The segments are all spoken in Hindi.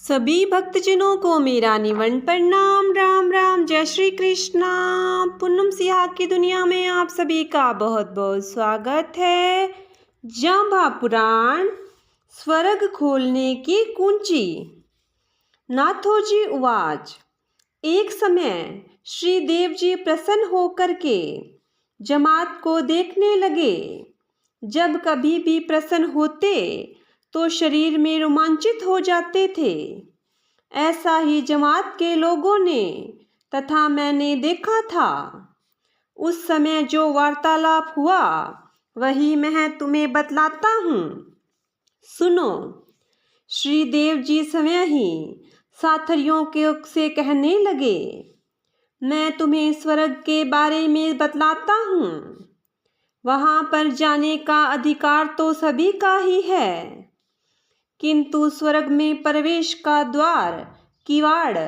सभी भक्तजनों को मेरा निवन प्रणाम। राम राम, जय श्री कृष्णा। पूनम सिहा की दुनिया में आप सभी का बहुत बहुत स्वागत है। जांबा पुराण, स्वर्ग खोलने की कुंजी। नाथोजी उवाच। एक समय श्री देव जी प्रसन्न होकर के जमात को देखने लगे। जब कभी भी प्रसन्न होते तो शरीर में रोमांचित हो जाते थे। ऐसा ही जमात के लोगों ने तथा मैंने देखा था। उस समय जो वार्तालाप हुआ वही मैं तुम्हें बतलाता हूँ। सुनो। श्री देव जी स्वयं ही साथरियों के से कहने लगे, मैं तुम्हें स्वर्ग के बारे में बतलाता हूँ। वहाँ पर जाने का अधिकार तो सभी का ही है, किंतु स्वर्ग में प्रवेश का द्वार किवाड़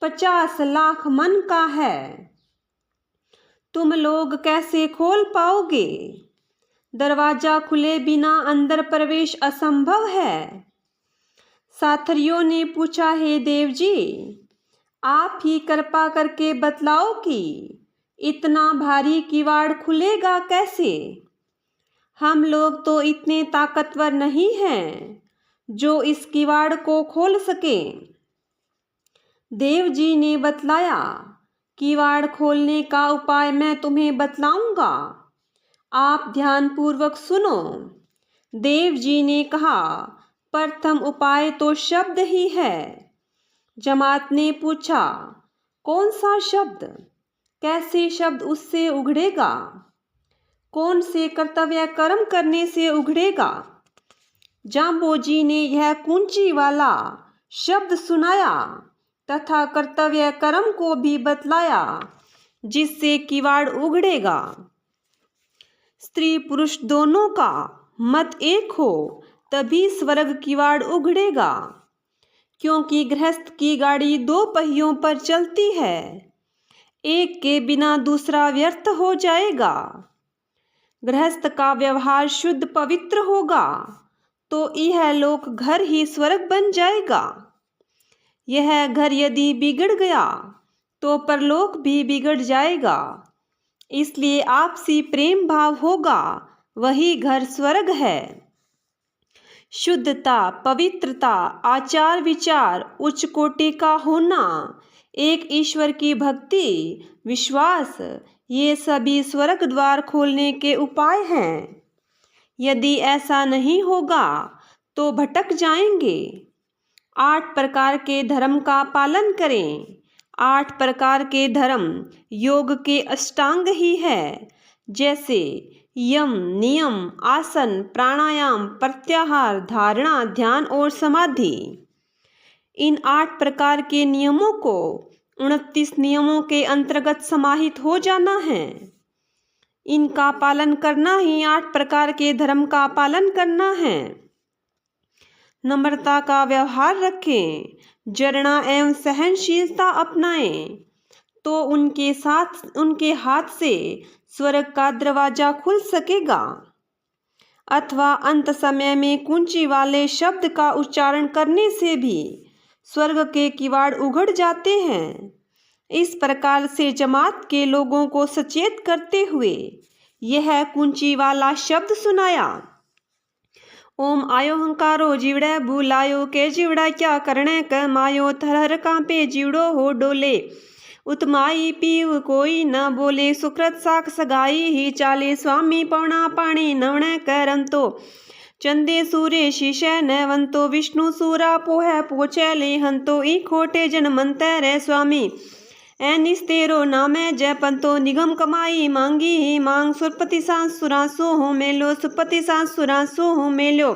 50 लाख मन का है। तुम लोग कैसे खोल पाओगे? दरवाजा खुले बिना अंदर प्रवेश असंभव है। साथरियों ने पूछा, हे देव जी, आप ही कृपा करके बतलाओ कि इतना भारी किवाड़ खुलेगा कैसे? हम लोग तो इतने ताकतवर नहीं हैं जो इस किवाड़ को खोल सके। देव जी ने बतलाया, किवाड़ खोलने का उपाय मैं तुम्हें बतलाऊंगा, आप ध्यानपूर्वक सुनो। देव जी ने कहा, प्रथम उपाय तो शब्द ही है। जमात ने पूछा, कौन सा शब्द? कैसे शब्द उससे उघड़ेगा? कौन से कर्तव्य कर्म करने से उघड़ेगा? जाम्बोजी ने यह कुंजी वाला शब्द सुनाया तथा कर्तव्य कर्म को भी बतलाया जिससे किवाड़ उघड़ेगा। स्त्री पुरुष दोनों का मत एक हो तभी स्वर्ग किवाड़ उघड़ेगा, क्योंकि गृहस्थ की गाड़ी 2 पहियों पर चलती है, एक के बिना दूसरा व्यर्थ हो जाएगा। गृहस्थ का व्यवहार शुद्ध पवित्र होगा तो यह लोक घर ही स्वर्ग बन जाएगा। यह घर यदि बिगड़ गया तो परलोक भी बिगड़ जाएगा। इसलिए आपसी प्रेम भाव होगा, वही घर स्वर्ग है। शुद्धता, पवित्रता, आचार विचार उच्च कोटि का होना, एक ईश्वर की भक्ति, विश्वास, ये सभी स्वर्ग द्वार खोलने के उपाय हैं। यदि ऐसा नहीं होगा तो भटक जाएंगे। 8 प्रकार के धर्म का पालन करें। 8 प्रकार के धर्म योग के अष्टांग ही है, जैसे यम, नियम, आसन, प्राणायाम, प्रत्याहार, धारणा, ध्यान और समाधि। इन 8 प्रकार के नियमों को 29 नियमों के अंतर्गत समाहित हो जाना है। इनका पालन करना ही 8 प्रकार के धर्म का पालन करना है। नम्रता का व्यवहार रखें, जरना एवं सहनशीलता अपनाएं, तो उनके हाथ से स्वर्ग का दरवाजा खुल सकेगा। अथवा अंत समय में कुंजी वाले शब्द का उच्चारण करने से भी स्वर्ग के किवाड़ उघड़ जाते हैं। इस प्रकार से जमात के लोगों को सचेत करते हुए यह कुंजी वाला शब्द सुनाया। ओम आयो हंकारो जीवड़े बुलायो के जीवड़ा क्या करने कमायो, थरहर कांपे जीवड़ो हो डोले, उतमाई पीव कोई न बोले, सुकृत साख सगाई ही चाले, स्वामी पवना पाणी नवण करंतो, चंदे सूर्य शीशे नवंतो, विष्णु सूरा पोह पोचे ले हंतो, ई खोटे जन मनते रे स्वामी, एनिस तेरो नामे जय पंतो, निगम कमाई मांगी ही मांग, सुरपति सांसुरासो हो मेलो, सुपति सांसुरासो हो मेलो,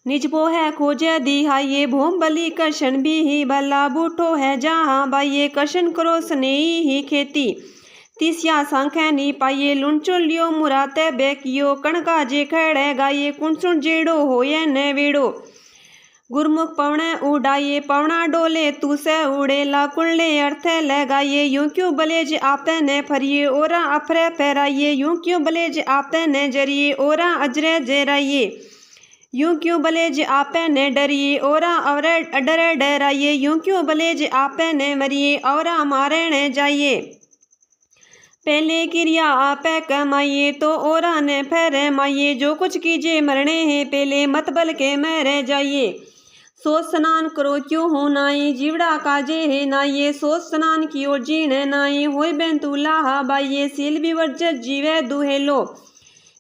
निजबो है खोजे दिहाइये, भोम बलि कर्षण भी ही भला, बूठो है जहाँ बाइये, कर्षण करो स्नेही ही खेती, तीसिया सांखे नी पाइये, लुंचो लियो मुराते बेकियो, कणका जे खड़े गाइये, कुंसुण जेड़ो होये न वेड़ो, गुरमुख पवने उड़ाइए, पवना डोले तू से उड़ेला, कुंडले अर्थे लगाइए, यूं क्यों बलेज आपे ने फरिए, ओरा अफरे फहराइए, यूं क्यों बलेज आपे ने जरिए, ओरा अजरे जेराइए, यूं क्यों भले जे आपे ने डरिए औरा और डरे डराइए, यूं क्यों भले जे आपे ने मरिए औरा मारे ने जाइए। पहले क्रिया आपे कमाइए तो औरा ने फेरे माइए, जो कुछ कीजिए मरने हैं पहले मत बल के मरे जाइए। सोच स्नान करो क्यों हो नाई, जीवड़ा काजे है नाइये, सोच स्नान की ओर जीने नाई, होय बेंतुला बाइये, सील विवर्जत जीवे दुहेलो।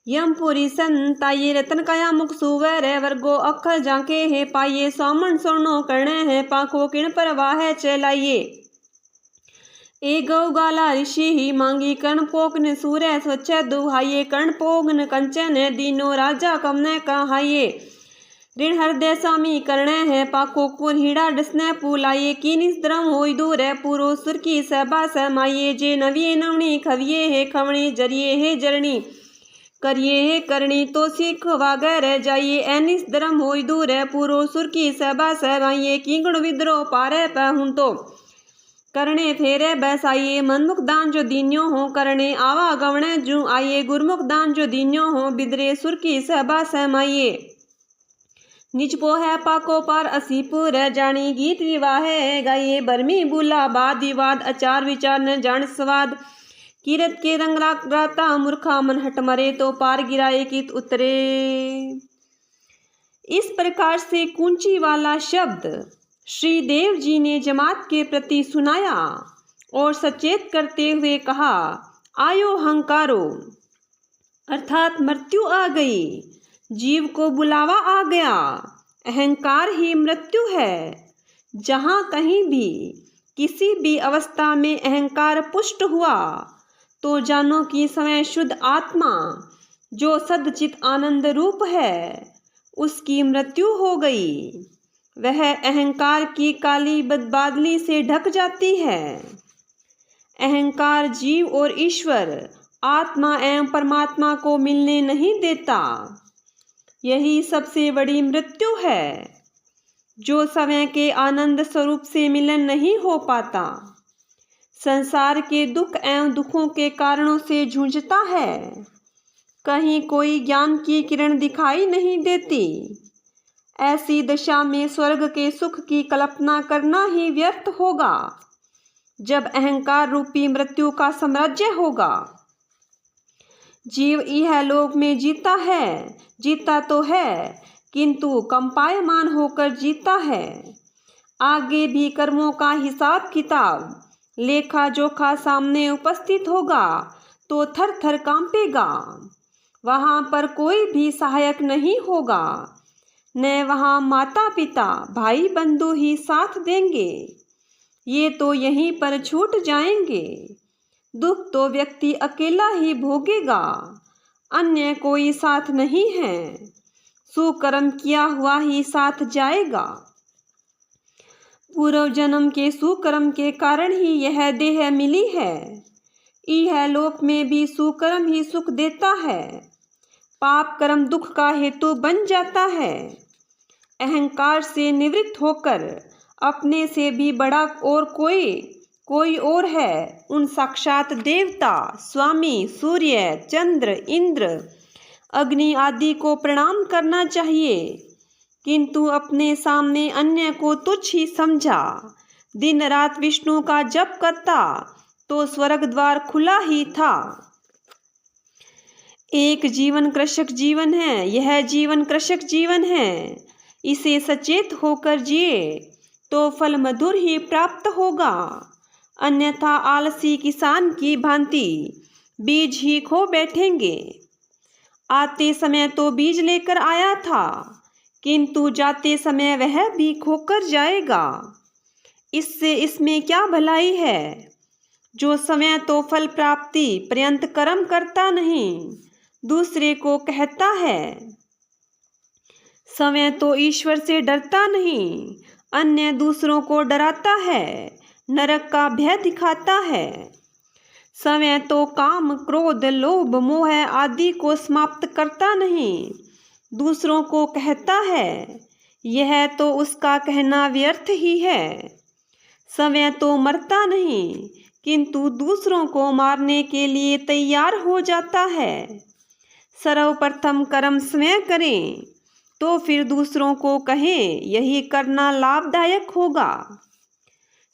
यमपुरी संताइये, रतन काया मुख सुवर वर्गो, अखर जाके है पाइये, सौमन सोनो करने है पाको, किण परवाह चलाइये। ए गौगाला ऋषि ही मांगी, कर्णपोक ने सूर्य स्वच्छ दुहाइये, कर्णपोग ने कंचन दीनो, राजा कमने कहाइये। ऋण हृदय स्वामी करणे है पाको, कुर हीड़ा डसने पुलाइये, कीनिस द्रम होई दूर है पूरो, सुर की सभा समाइये, जे नविये नवनी खविये है खवणी, जरिये है जरणी करिए है करणी, तो सीख वागे रह जाइए। एनिस धर्म होई दूर है पूरो, सुर की सभा सहबाइये, कीगुण विद्रोह पारे पहुं तो करणे फेरे बैसाइये। मनमुख दान जो दीन्यो हो करणे, आवा गवणे जू आइये, गुरमुख दान जो दीन्यो हो बिदरे, सुर की सभा सहमाइये। निज पो है पाको पार असीपुर जानी, गीत विवाह गाइए, बरमी बुला बाद विवाद, अचार विचार न जान स्वाद, कीरत के रंग राता मूर्खा मन हट मरे, तो पार गिराए कित उतरे। इस प्रकार से कुंची वाला शब्द श्री देव जी ने जमात के प्रति सुनाया और सचेत करते हुए कहा, आयो हंकारो, अर्थात मृत्यु आ गई, जीव को बुलावा आ गया। अहंकार ही मृत्यु है। जहाँ कहीं भी किसी भी अवस्था में अहंकार पुष्ट हुआ तो जानो कि स्वयं शुद्ध आत्मा जो सद्चित आनंद रूप है उसकी मृत्यु हो गई। वह अहंकार की काली बदबादली से ढक जाती है। अहंकार जीव और ईश्वर आत्मा एवं परमात्मा को मिलने नहीं देता। यही सबसे बड़ी मृत्यु है जो स्वयं के आनंद स्वरूप से मिलन नहीं हो पाता। संसार के दुख एवं दुखों के कारणों से जूझता है। कहीं कोई ज्ञान की किरण दिखाई नहीं देती। ऐसी दशा में स्वर्ग के सुख की कल्पना करना ही व्यर्थ होगा। जब अहंकार रूपी मृत्यु का साम्राज्य होगा, जीव यह लोक में जीता तो है किंतु कंपायमान होकर जीता है। आगे भी कर्मों का हिसाब किताब लेखा जोखा सामने उपस्थित होगा तो थर थर कांपेगा। वहाँ पर कोई भी सहायक नहीं होगा, न वहाँ माता पिता भाई बंधु ही साथ देंगे। ये तो यहीं पर छूट जाएंगे। दुख तो व्यक्ति अकेला ही भोगेगा, अन्य कोई साथ नहीं है। सुकर्म किया हुआ ही साथ जाएगा। पूर्व जन्म के सुकर्म के कारण ही यह देह मिली है। यह लोक में भी सुकर्म ही सुख देता है। पाप कर्म दुख का हेतु बन जाता है। अहंकार से निवृत्त होकर अपने से भी बड़ा और कोई और है, उन साक्षात देवता स्वामी सूर्य चंद्र इंद्र अग्नि आदि को प्रणाम करना चाहिए, किंतु अपने सामने अन्य को तुच्छ ही समझा। दिन रात विष्णु का जप करता तो स्वर्ग द्वार खुला ही था। एक जीवन कृषक जीवन है, यह जीवन कृषक जीवन है। इसे सचेत होकर जिए तो फल मधुर ही प्राप्त होगा। अन्यथा आलसी किसान की भांति बीज ही खो बैठेंगे। आते समय तो बीज लेकर आया था, किंतु जाते समय वह भी खोकर जाएगा। इससे इसमें क्या भलाई है। जो समय तो फल प्राप्ति पर्यंत कर्म करता नहीं, दूसरे को कहता है। समय तो ईश्वर से डरता नहीं, अन्य दूसरों को डराता है, नरक का भय दिखाता है। समय तो काम क्रोध लोभ मोह आदि को समाप्त करता नहीं, दूसरों को कहता है। यह तो उसका कहना व्यर्थ ही है। समय तो मरता नहीं, किंतु दूसरों को मारने के लिए तैयार हो जाता है। सर्वप्रथम कर्म स्वयं करें तो फिर दूसरों को कहें, यही करना लाभदायक होगा।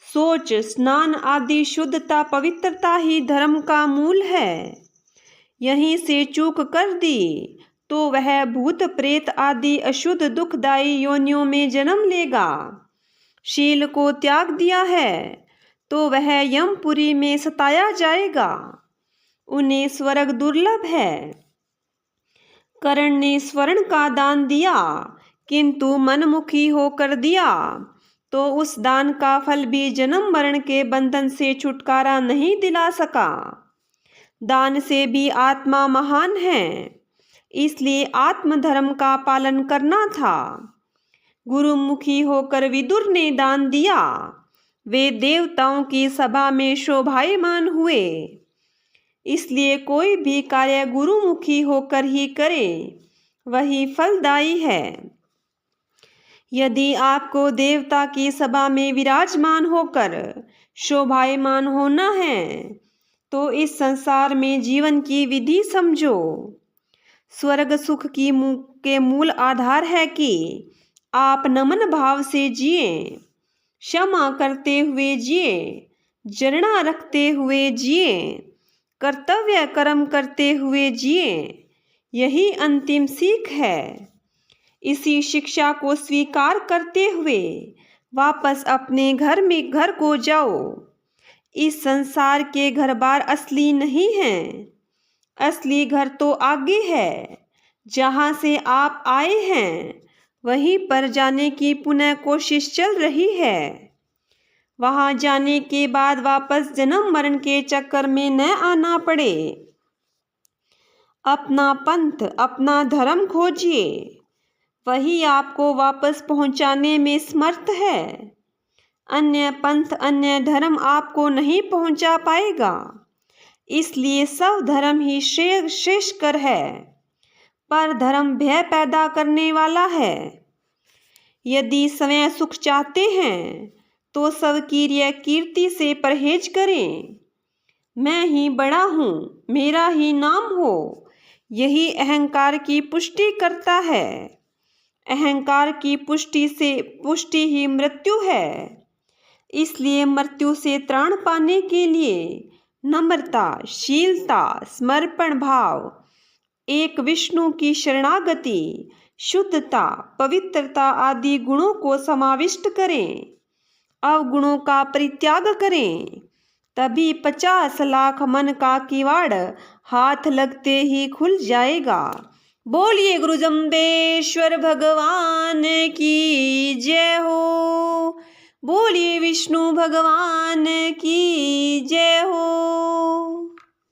सोच, स्नान आदि शुद्धता पवित्रता ही धर्म का मूल है। यहीं से चूक कर दी तो वह भूत प्रेत आदि अशुद्ध दुखदायी योनियों में जन्म लेगा। शील को त्याग दिया है तो वह यमपुरी में सताया जाएगा। उन्हें स्वर्ग दुर्लभ है। कर्ण ने स्वर्ण का दान दिया किंतु मनमुखी होकर दिया तो उस दान का फल भी जन्म मरण के बंधन से छुटकारा नहीं दिला सका। दान से भी आत्मा महान है, इसलिए आत्मधर्म का पालन करना था। गुरुमुखी होकर विदुर ने दान दिया। वे देवताओं की सभा में शोभायमान हुए। इसलिए कोई भी कार्य गुरुमुखी होकर ही करे, वही फलदायी है। यदि आपको देवता की सभा में विराजमान होकर शोभायमान होना है तो इस संसार में जीवन की विधि समझो। स्वर्ग सुख के मूल आधार है कि आप नमन भाव से जिए, क्षमा करते हुए जिए, जरना रखते हुए जिए, कर्तव्य कर्म करते हुए जिए। यही अंतिम सीख है। इसी शिक्षा को स्वीकार करते हुए वापस अपने घर को जाओ। इस संसार के घर बार असली नहीं हैं। असली घर तो आगे है, जहाँ से आप आए हैं वहीं पर जाने की पुनः कोशिश चल रही है। वहाँ जाने के बाद वापस जन्म मरण के चक्कर में न आना पड़े। अपना पंथ, अपना धर्म खोजिए, वही आपको वापस पहुँचाने में समर्थ है। अन्य पंथ, अन्य धर्म आपको नहीं पहुँचा पाएगा। इसलिए सब धर्म ही श्रेष्ठकर है, पर धर्म भय पैदा करने वाला है। यदि स्वयं सुख चाहते हैं तो सब क्रिया कीर्ति से परहेज करें। मैं ही बड़ा हूँ, मेरा ही नाम हो, यही अहंकार की पुष्टि करता है। अहंकार की पुष्टि ही मृत्यु है। इसलिए मृत्यु से त्राण पाने के लिए नम्रता, शीलता, समर्पण भाव, एक विष्णु की शरणागति, शुद्धता, पवित्रता आदि गुणों को समाविष्ट करें। अवगुणों का परित्याग करें, तभी 50 लाख मन का किवाड़ हाथ लगते ही खुल जाएगा। बोलिए गुरु जम्बेश्वर भगवान की जय हो। बोलिए विष्णु भगवान की जय।